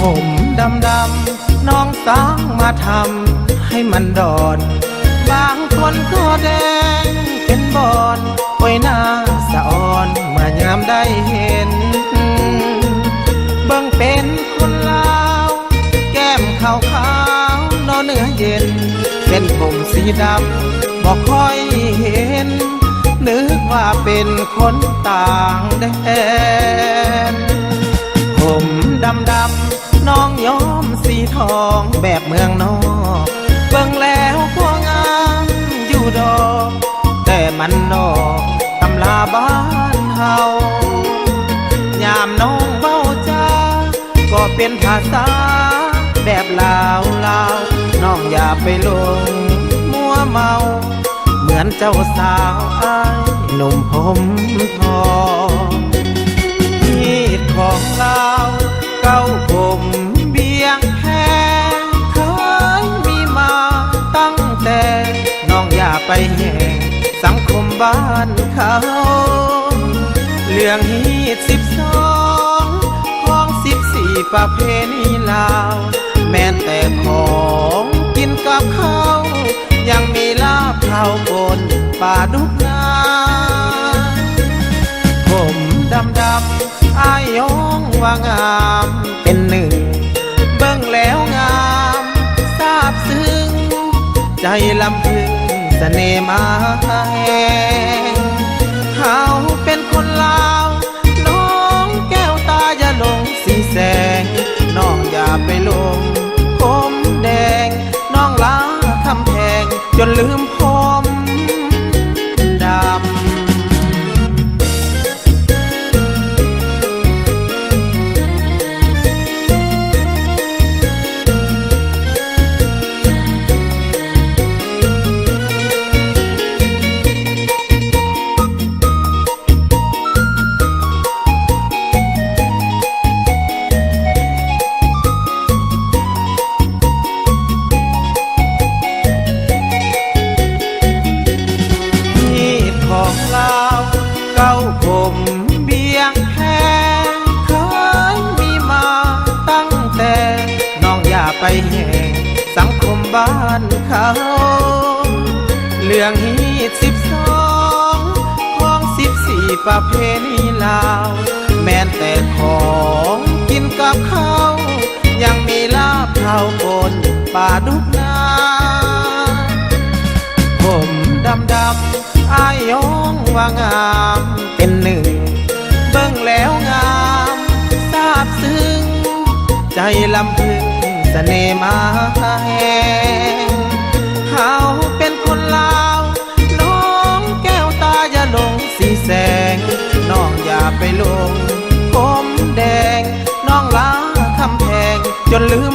ผมดำน้องสางมาทำให้มันดอนบางคนก็แดงเป็นบอนไว้หน้าสะอ่อนเมื่อยามได้เห็นเบิ่งเป็นคนลาวแก้มขาวนอนเนื้อเย็นเส้นผมสีดำบอกค่อยเห็นนึกว่าเป็นคนต่างแดนผมดำน้องย้อมสีทองแบบเมืองนอกเบิ่งแล้วก็งามอยู่ดอกแต่มันนอกตำลาบ้านเฮายามน้องเบ้าจ้าก็เป็นภาษาแบบลาวน้องอย่าไปหลงมัวเมาเหมือนเจ้าสาวอ้ายหนุ่มผมทองมีดของเราเก้าผมเบียงแพงเคยมีมาตั้งแต่น้องอย่าไปแห่งสังคมบ้านเขาเรื่องฮีด12ของ14ประเพณีลาวแม้แต่ของกินกับข้าวยังมีลาบข้าวบนป่าดุกนาผมดำอายย้องว่างามเป็นหนึ่งเบิ่งแล้วงามซาบซึ้งใจลำพึงเสน่ห์มาแห่งเขาเป็นคนลาวน้องแก้วตาอย่าหลงสีแสงน้องอย่าไปหลงผมแดงน้องลาคำแพงจนลืมผมดำเก้าผมเบียงแพงเคยมีมาตั้งแต่น้องอย่าไปแห่งสังคมบ้านเขาเรื่องฮีด12ของ14ประเพณีลาวแม้แต่ของกินกับข้าวยังมีลาบข้าวบนป่าดุกนาผมดำอายย้องว่างามเป็นหนึ่งเบิ่งแล้วงามซาบซึ้งใจลำพึงเสน่ห์มาแห่งเขาเป็นคนลาวน้องแก้วตาอย่าหลงสีแสงน้องอย่าไปหลงผมแดงน้องลาคำแพงจนลืม